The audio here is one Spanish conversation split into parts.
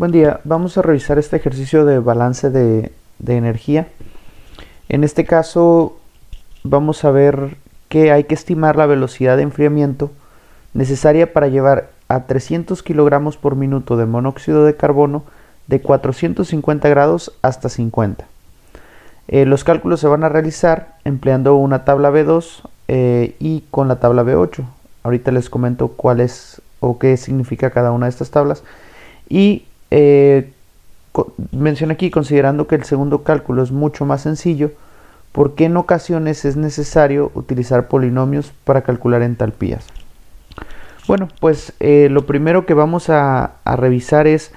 Buen día, vamos a revisar este ejercicio de balance de energía. En este caso vamos a ver que hay que estimar la velocidad de enfriamiento necesaria para llevar a 300 kilogramos por minuto de monóxido de carbono de 450 grados hasta 50. Los cálculos se van a realizar empleando una tabla B2 y con la tabla B8. Ahorita les comento cuál es o qué significa cada una de estas tablas. Y menciono aquí, considerando que el segundo cálculo es mucho más sencillo, porque en ocasiones es necesario utilizar polinomios para calcular entalpías. Bueno, pues lo primero que vamos a revisar es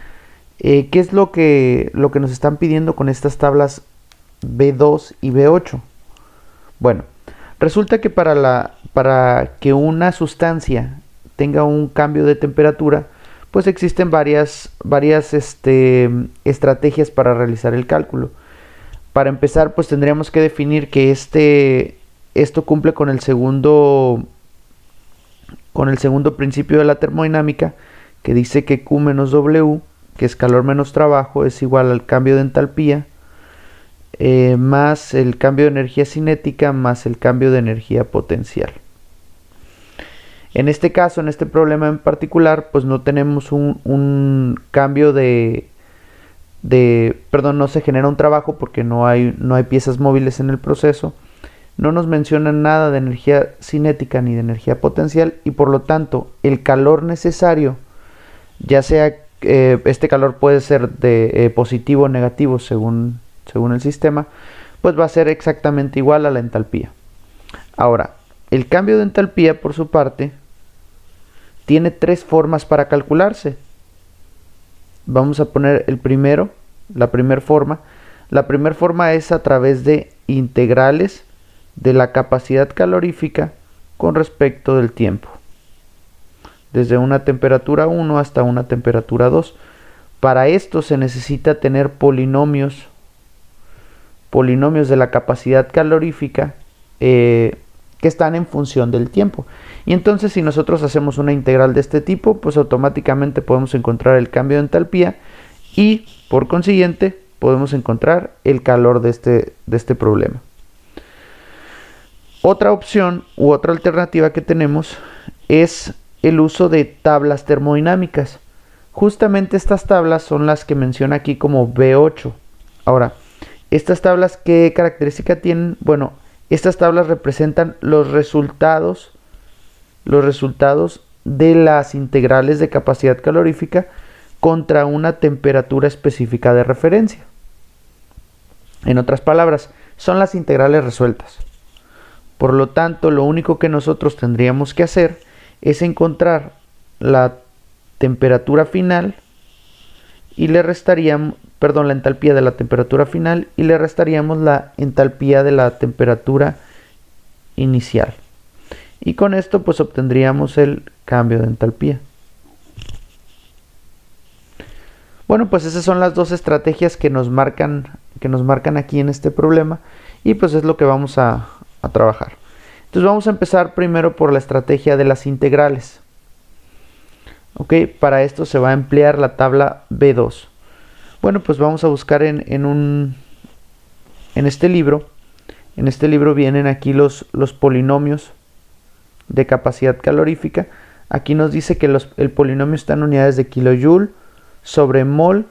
qué es lo que nos están pidiendo con estas tablas B2 y B8. Bueno, resulta que para que una sustancia tenga un cambio de temperatura, pues existen varias estrategias para realizar el cálculo. Para empezar, pues tendríamos que definir que esto cumple con el segundo principio de la termodinámica, que dice que Q menos W, que es calor menos trabajo, es igual al cambio de entalpía más el cambio de energía cinética más el cambio de energía potencial. En este caso, en este problema en particular, pues no tenemos un cambio perdón, no se genera un trabajo porque no hay piezas móviles en el proceso. No nos mencionan nada de energía cinética ni de energía potencial y por lo tanto el calor necesario, ya sea este calor puede ser de positivo o negativo según el sistema, pues va a ser exactamente igual a la entalpía. Ahora, el cambio de entalpía por su parte tiene tres formas para calcularse. Vamos a poner la primera forma. La primera forma es a través de integrales de la capacidad calorífica con respecto del tiempo, desde una temperatura 1 hasta una temperatura 2. Para esto se necesita tener polinomios de la capacidad calorífica que están en función del tiempo. Y entonces si nosotros hacemos una integral de este tipo, pues automáticamente podemos encontrar el cambio de entalpía y por consiguiente podemos encontrar el calor de este problema. Otra opción u otra alternativa que tenemos es el uso de tablas termodinámicas. Justamente estas tablas son las que menciona aquí como B8. Ahora, estas tablas, ¿qué característica tienen? Bueno, estas tablas representan los resultados de las integrales de capacidad calorífica contra una temperatura específica de referencia. En otras palabras, son las integrales resueltas. Por lo tanto, lo único que nosotros tendríamos que hacer es encontrar la temperatura final y le restaríamos, la entalpía de la temperatura final y le restaríamos la entalpía de la temperatura inicial. Y con esto pues obtendríamos el cambio de entalpía. Bueno, pues esas son las dos estrategias que nos marcan aquí en este problema y pues es lo que vamos a trabajar. Entonces vamos a empezar primero por la estrategia de las integrales. Ok, para esto se va a emplear la tabla B2. Bueno, pues vamos a buscar en este libro. En este libro vienen aquí los polinomios de capacidad calorífica. Aquí nos dice que el polinomio está en unidades de kilojoule sobre mol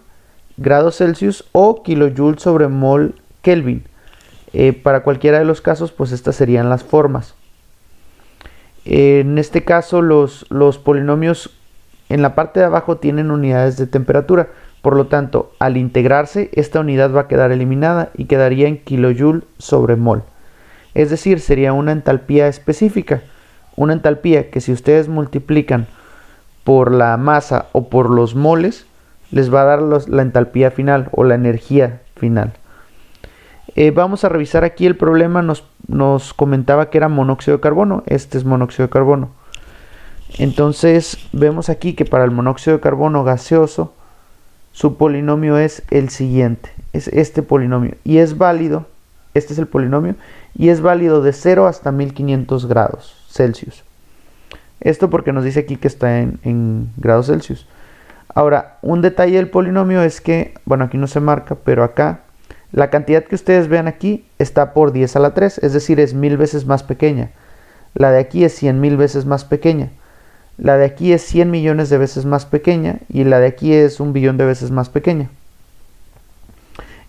grados Celsius o kilojoule sobre mol Kelvin. Para cualquiera de los casos, pues estas serían las formas. En este caso, los polinomios en la parte de abajo tienen unidades de temperatura. Por lo tanto, al integrarse, esta unidad va a quedar eliminada y quedaría en kilojoule sobre mol. Es decir, sería una entalpía específica. Una entalpía que si ustedes multiplican por la masa o por los moles, les va a dar la entalpía final o la energía final. Vamos a revisar aquí el problema. Nos comentaba que era monóxido de carbono. Este es monóxido de carbono. Entonces, vemos aquí que para el monóxido de carbono gaseoso, su polinomio es el siguiente, es este polinomio, y es válido, este es el polinomio, y es válido de 0 hasta 1500 grados Celsius. Esto porque nos dice aquí que está en grados Celsius. Ahora, un detalle del polinomio es que, bueno, aquí no se marca, pero acá, la cantidad que ustedes vean aquí está por 10 a la 3, es decir, es 1000 veces más pequeña. La de aquí es 100.000 veces más pequeña. La de aquí es 100 millones de veces más pequeña y la de aquí es 1 billón de veces más pequeña.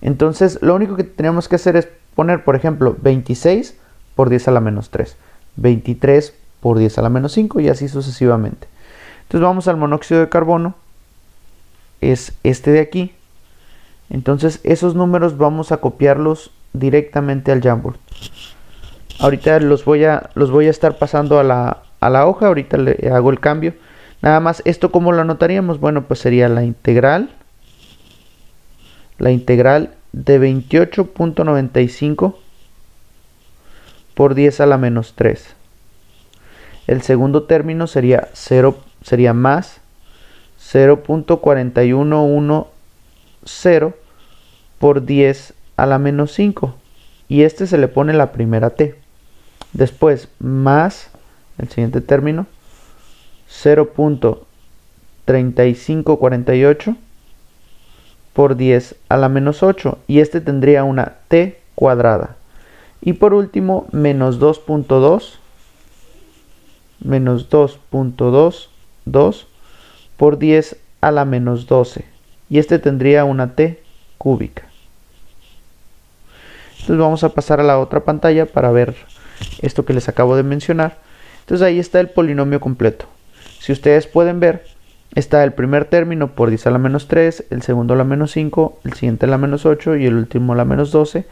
Entonces, lo único que tenemos que hacer es poner, por ejemplo, 26 por 10 a la menos 3, 23 por 10 a la menos 5 y así sucesivamente. Entonces vamos al monóxido de carbono, es este de aquí. Entonces esos números vamos a copiarlos directamente al Jamboard. Ahorita los voy a estar pasando a la hoja, ahorita le hago el cambio. Nada más, ¿esto cómo lo anotaríamos? Bueno, pues sería la integral de 28.95 por 10 a la menos 3. El segundo término sería más 0.4110 por 10 a la menos 5. Y este se le pone la primera t. Después más el siguiente término 0.3548 por 10 a la menos 8. Y este tendría una t cuadrada. Y por último menos 2.2 por 10 a la menos 12. Y este tendría una t cúbica. Entonces vamos a pasar a la otra pantalla para ver esto que les acabo de mencionar. Entonces ahí está el polinomio completo. Si ustedes pueden ver, está el primer término por 10 a la menos 3, el segundo a la menos 5, el siguiente a la menos 8 y el último a la menos 12.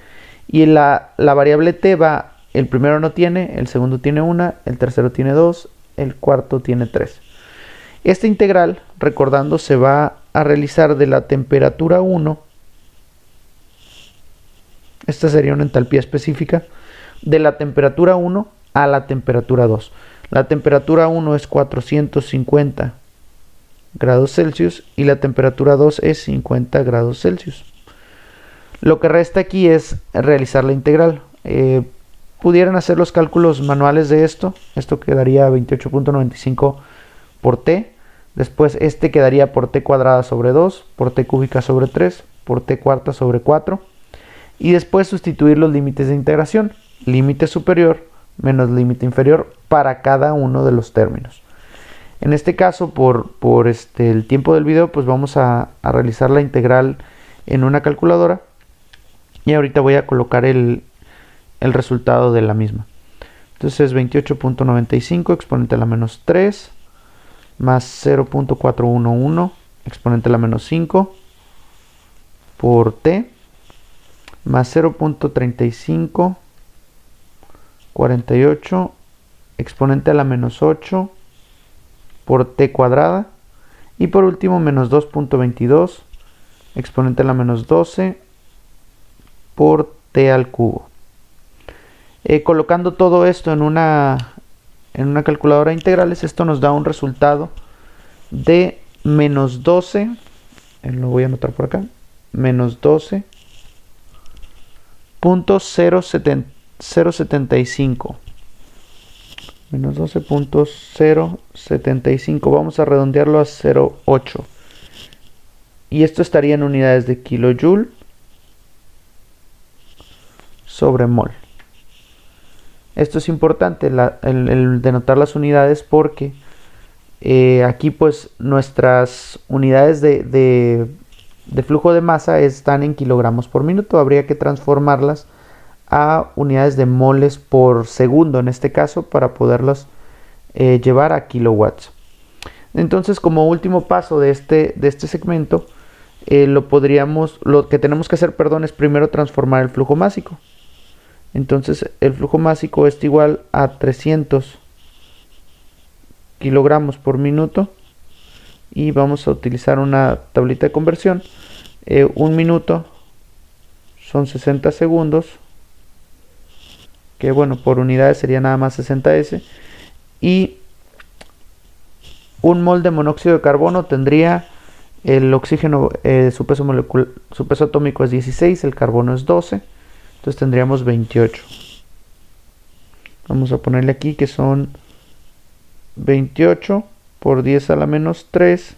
Y la variable t va, el primero no tiene, el segundo tiene 1, el tercero tiene 2, el cuarto tiene 3. Esta integral, recordando, se va a realizar de la temperatura 1, esta sería una entalpía específica, de la temperatura 1 a la temperatura 2. La temperatura 1 es 450 grados Celsius y la temperatura 2 es 50 grados Celsius. Lo que resta aquí es realizar la integral. Pudieran hacer los cálculos manuales de esto. Esto quedaría 28.95 por t. Después este quedaría por t cuadrada sobre 2, por t cúbica sobre 3, por t cuarta sobre 4. Y después sustituir los límites de integración. Límite superior menos límite inferior para cada uno de los términos. En este caso, por el tiempo del video, pues vamos a realizar la integral en una calculadora. Y ahorita voy a colocar el resultado de la misma. Entonces 28.95 exponente a la menos 3 más 0.411 exponente a la menos 5 por t más 0.3548 exponente a la menos 8 por t cuadrada y por último menos 2.22 exponente a la menos 12 por t al cubo. Colocando todo esto en una calculadora de integrales, esto nos da un resultado de menos 12, lo voy a anotar por acá, menos 12.075. Menos 12.075. Vamos a redondearlo a 0.8. Y esto estaría en unidades de kilojoule sobre mol. Esto es importante, el denotar las unidades, porque aquí pues nuestras unidades de flujo de masa están en kilogramos por minuto. Habría que transformarlas a unidades de moles por segundo en este caso para poderlas llevar a kilowatts. Entonces, como último paso de este segmento, lo que tenemos que hacer, es primero transformar el flujo másico. Entonces el flujo másico es igual a 300 kilogramos por minuto y vamos a utilizar una tablita de conversión. Un minuto son 60 segundos, que bueno, por unidades sería nada más 60s, y un mol de monóxido de carbono tendría el oxígeno, su peso atómico es 16, el carbono es 12, entonces tendríamos 28. Vamos a ponerle aquí que son 28 por 10 a la menos 3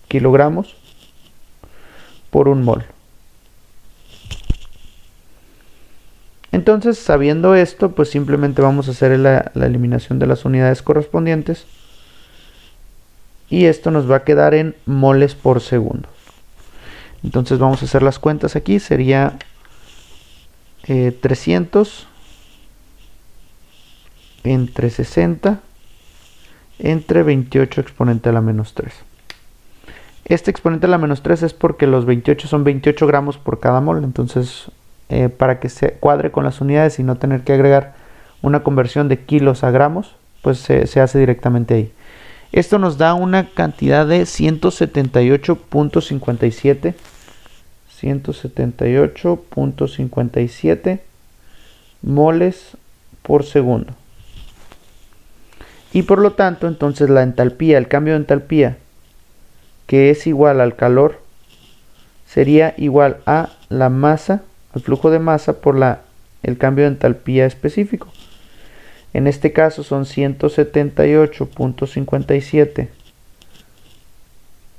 kilogramos por un mol. Entonces, sabiendo esto, pues simplemente vamos a hacer la eliminación de las unidades correspondientes. Y esto nos va a quedar en moles por segundo. Entonces vamos a hacer las cuentas aquí. Sería 300 entre 60 entre 28 exponente a la menos 3. Este exponente a la menos 3 es porque los 28 son 28 gramos por cada mol. Entonces, para que se cuadre con las unidades y no tener que agregar una conversión de kilos a gramos, pues se hace directamente ahí. Esto nos da una cantidad de 178.57 moles por segundo. Y por lo tanto, entonces la entalpía, el cambio de entalpía, que es igual al calor, sería igual a la masa, al flujo de masa por el cambio de entalpía específico. En este caso son 178.57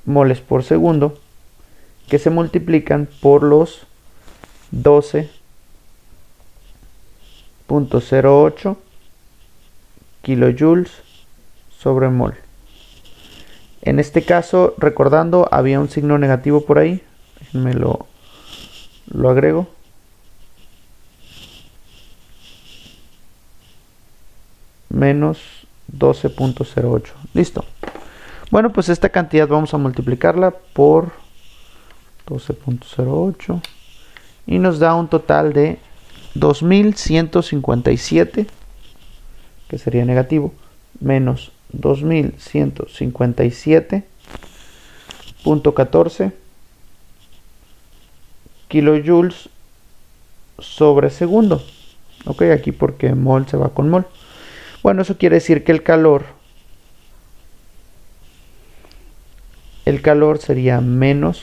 moles por segundo, que se multiplican por los 12.08 kilojoules sobre mol. En este caso, recordando, había un signo negativo por ahí. Déjenme lo agrego. Menos 12.08. Listo. Bueno, pues esta cantidad vamos a multiplicarla por 12.08 y nos da un total de 2157, que sería negativo, menos 2157.14 kilojoules sobre segundo. Ok, aquí porque mol se va con mol. Bueno, eso quiere decir que el calor sería menos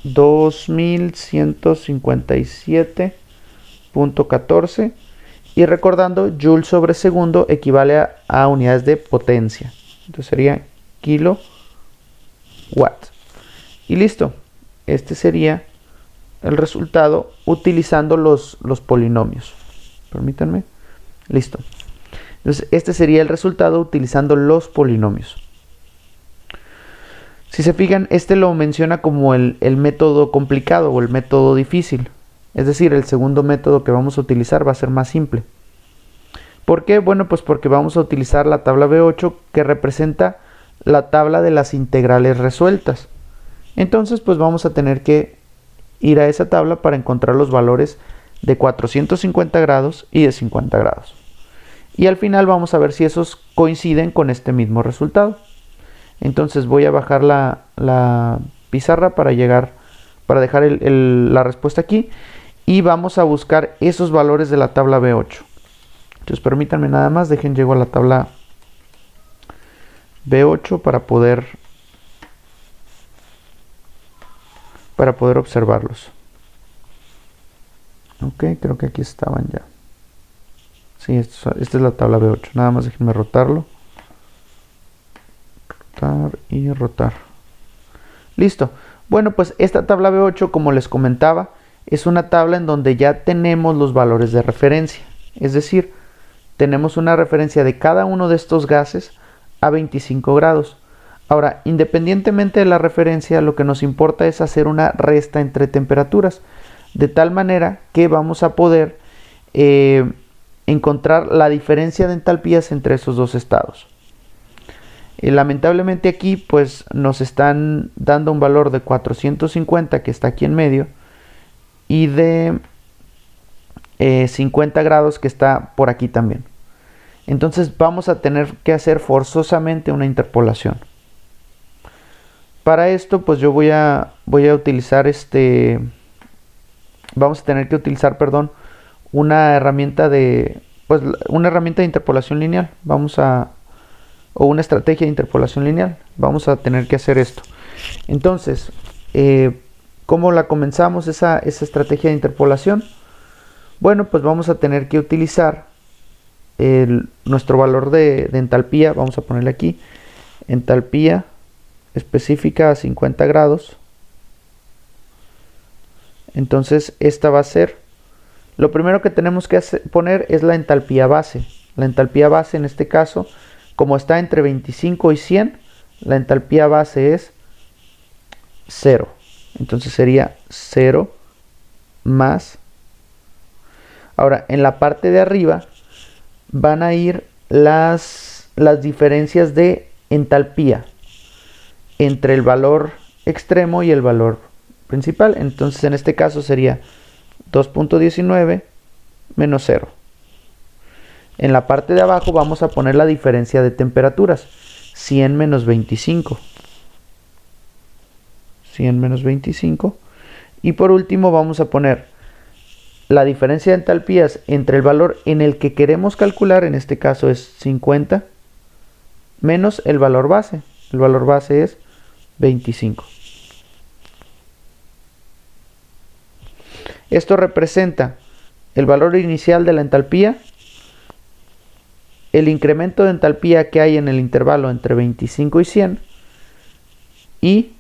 2157.14, y recordando, joule sobre segundo equivale a unidades de potencia, entonces sería kilowatt. Y listo, este sería el resultado utilizando los polinomios. Permítanme. Listo. Entonces, este sería el resultado utilizando los polinomios. Si se fijan, este lo menciona como el método complicado o el método difícil. Es decir, el segundo método que vamos a utilizar va a ser más simple. ¿Por qué? Bueno, pues porque vamos a utilizar la tabla B8, que representa la tabla de las integrales resueltas. Entonces, pues vamos a tener que ir a esa tabla para encontrar los valores de 450 grados y de 50 grados. Y al final vamos a ver si esos coinciden con este mismo resultado. Entonces voy a bajar la pizarra para dejar la respuesta aquí. Y vamos a buscar esos valores de la tabla B8. Entonces permítanme nada más, llego a la tabla B8 para poder observarlos. Ok, creo que aquí estaban ya. Sí, esta es la tabla B8. Nada más déjenme rotarlo. Rotar y rotar. Listo. Bueno, pues esta tabla B8, como les comentaba, es una tabla en donde ya tenemos los valores de referencia. Es decir, tenemos una referencia de cada uno de estos gases a 25 grados. Ahora, independientemente de la referencia, lo que nos importa es hacer una resta entre temperaturas, de tal manera que vamos a poder encontrar la diferencia de entalpías entre esos dos estados. Lamentablemente aquí pues nos están dando un valor de 450, que está aquí en medio, y de 50 grados, que está por aquí también. Entonces vamos a tener que hacer forzosamente una interpolación. Para esto pues yo voy a utilizar vamos a tener que utilizar, perdón, una herramienta de interpolación lineal. O una estrategia de interpolación lineal. Vamos a tener que hacer esto. Entonces, ¿cómo la comenzamos esa estrategia de interpolación? Bueno, pues vamos a tener que utilizar nuestro valor de entalpía. Vamos a ponerle aquí entalpía específica a 50 grados. Entonces esta va a ser, lo primero que tenemos que poner es la entalpía base. La entalpía base en este caso, como está entre 25 y 100, la entalpía base es 0. Entonces sería 0 más. Ahora, en la parte de arriba van a ir las diferencias de entalpía entre el valor extremo y el valor principal. Entonces en este caso sería 2.19 menos 0. En la parte de abajo vamos a poner la diferencia de temperaturas, 100 menos 25. 100 menos 25. Y por último vamos a poner la diferencia de entalpías entre el valor en el que queremos calcular, en este caso es 50, menos el valor base. El valor base es 25. Esto representa el valor inicial de la entalpía, el incremento de entalpía que hay en el intervalo entre 25 y 100 y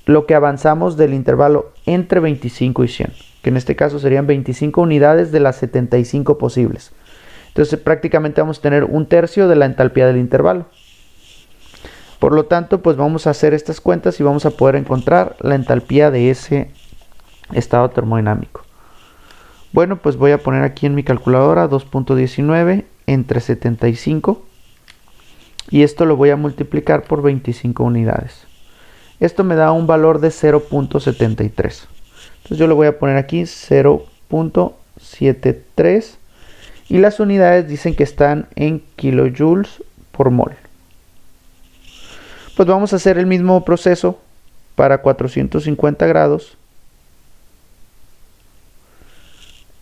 lo que avanzamos del intervalo entre 25 y 100, que en este caso serían 25 unidades de las 75 posibles. Entonces prácticamente vamos a tener un tercio de la entalpía del intervalo. Por lo tanto, pues vamos a hacer estas cuentas y vamos a poder encontrar la entalpía de ese estado termodinámico. Bueno, pues voy a poner aquí en mi calculadora 2.19 entre 75 y esto lo voy a multiplicar por 25 unidades. Esto me da un valor de 0.73. Entonces yo le voy a poner aquí 0.73 y las unidades dicen que están en kilojoules por mol. Pues vamos a hacer el mismo proceso para 450 grados.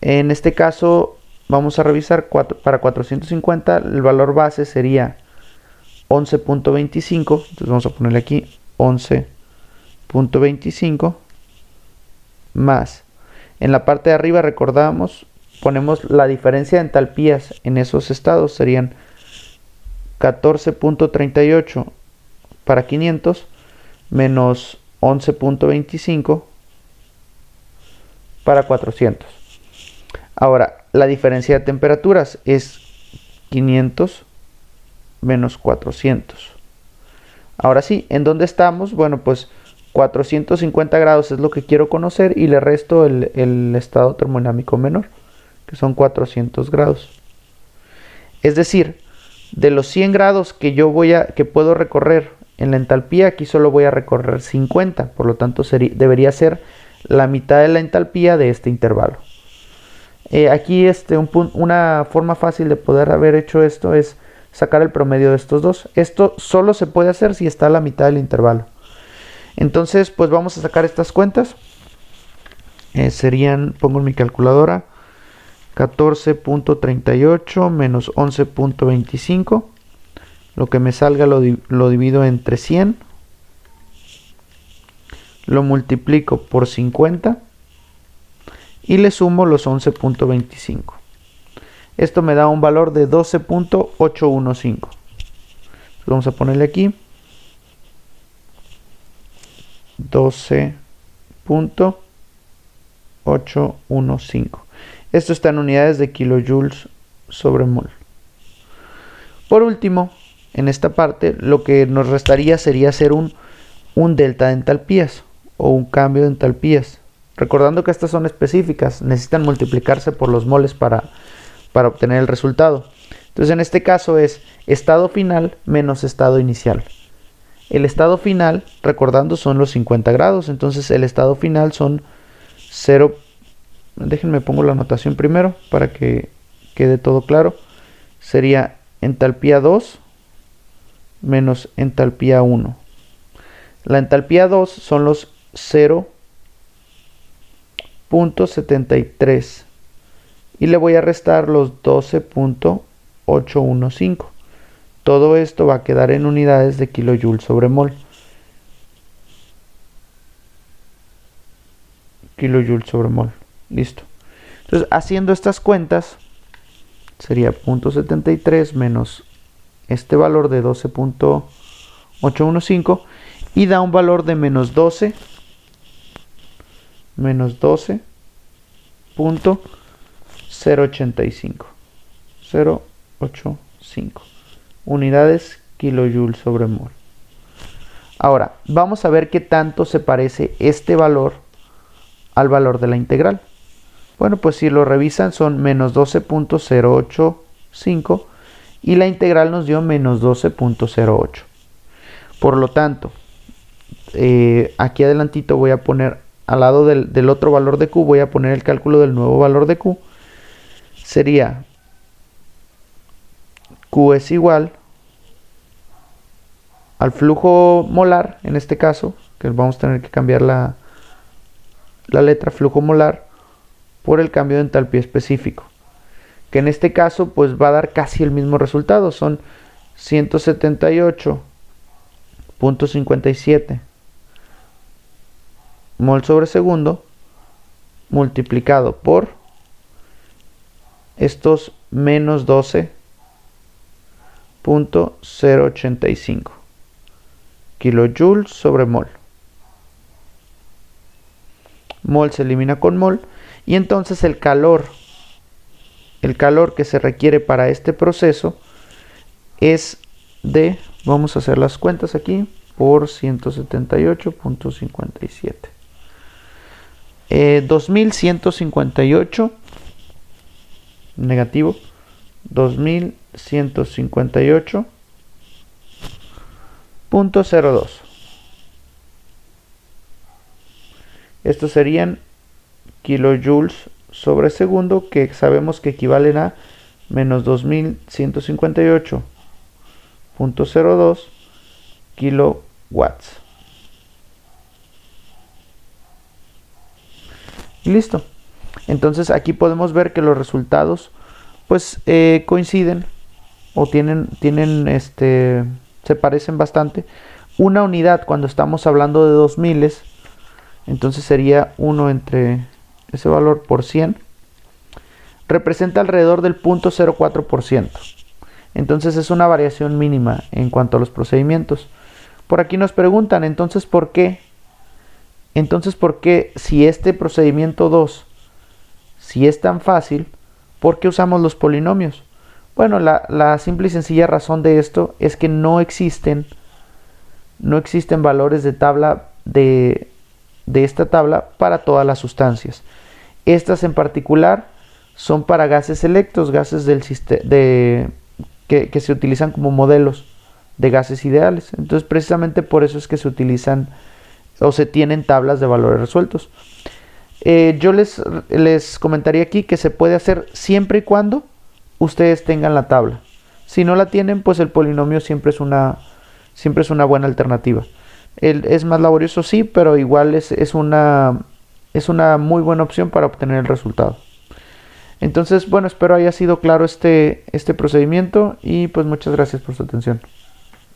En este caso vamos a revisar para 450, el valor base sería 11.25, entonces vamos a ponerle aquí 11.25 más, en la parte de arriba recordamos, ponemos la diferencia de entalpías en esos estados, serían 14.38 para 500 menos 11.25 para 400. Ahora, la diferencia de temperaturas es 500 menos 400. Ahora sí, ¿en dónde estamos? Bueno, pues 450 grados es lo que quiero conocer y le resto el estado termodinámico menor, que son 400 grados. Es decir, de los 100 grados que puedo recorrer en la entalpía, aquí solo voy a recorrer 50, por lo tanto debería ser la mitad de la entalpía de este intervalo. Aquí una forma fácil de poder haber hecho esto es sacar el promedio de estos dos. Esto solo se puede hacer si está a la mitad del intervalo. Entonces, pues vamos a sacar estas cuentas. Pongo en mi calculadora, 14.38 menos 11.25. Lo que me salga lo divido entre 100. Lo multiplico por 50. Y le sumo los 11.25. Esto me da un valor de 12.815. Vamos a ponerle aquí 12.815. Esto está en unidades de kilojoules sobre mol. Por último, en esta parte lo que nos restaría sería hacer un delta de entalpías o un cambio de entalpías. Recordando que estas son específicas, necesitan multiplicarse por los moles para obtener el resultado. Entonces en este caso es estado final menos estado inicial. El estado final, recordando, son los 50 grados. Entonces el estado final son 0. Déjenme pongo la anotación primero para que quede todo claro. Sería entalpía 2 menos entalpía 1. La entalpía 2 son los 0.73 y le voy a restar los 12.815. Todo esto va a quedar en unidades de kilojoules sobre mol. Kilojoules sobre mol. Listo. Entonces, haciendo estas cuentas, sería 0.73 menos este valor de 12.815 815 y da un valor de menos 12.085 unidades kilojoule sobre mol. Ahora, vamos a ver qué tanto se parece este valor al valor de la integral. Bueno, pues si lo revisan son menos 12.085 y la integral nos dio menos 12.08. Por lo tanto, aquí adelantito voy a poner al lado del otro valor de Q, voy a poner el cálculo del nuevo valor de Q. Sería Q es igual al flujo molar, en este caso, que vamos a tener que cambiar la letra flujo molar por el cambio de entalpía específico, que en este caso pues va a dar casi el mismo resultado, son 178.57 mol sobre segundo multiplicado por estos menos 12.085 kilojoules sobre mol. Mol se elimina con mol y entonces el calor que se requiere para este proceso es de, vamos a hacer las cuentas aquí, por 178.57. 2158 negativo 2158.02. Estos serían kilojoules sobre segundo, que sabemos que equivalen a menos 2158.02 kilowatts. Y listo. Entonces aquí podemos ver que los resultados pues coinciden o se parecen bastante. Una unidad cuando estamos hablando de 2000, entonces sería 1 entre ese valor por 100, representa alrededor del 0.04%. Entonces es una variación mínima en cuanto a los procedimientos. Por aquí nos preguntan, entonces ¿por qué? Entonces, ¿por qué si este procedimiento 2, si es tan fácil, por qué usamos los polinomios? Bueno, la simple y sencilla razón de esto es que no existen valores de tabla de esta tabla para todas las sustancias. Estas en particular son para gases selectos, gases que se utilizan como modelos de gases ideales. Entonces, precisamente por eso es que se utilizan o se tienen tablas de valores resueltos. Yo les comentaría aquí que se puede hacer siempre y cuando ustedes tengan la tabla. Si no la tienen, pues el polinomio siempre es una buena alternativa. Es más laborioso, sí, pero igual es una muy buena opción para obtener el resultado. Entonces, bueno, espero haya sido claro este procedimiento y pues muchas gracias por su atención.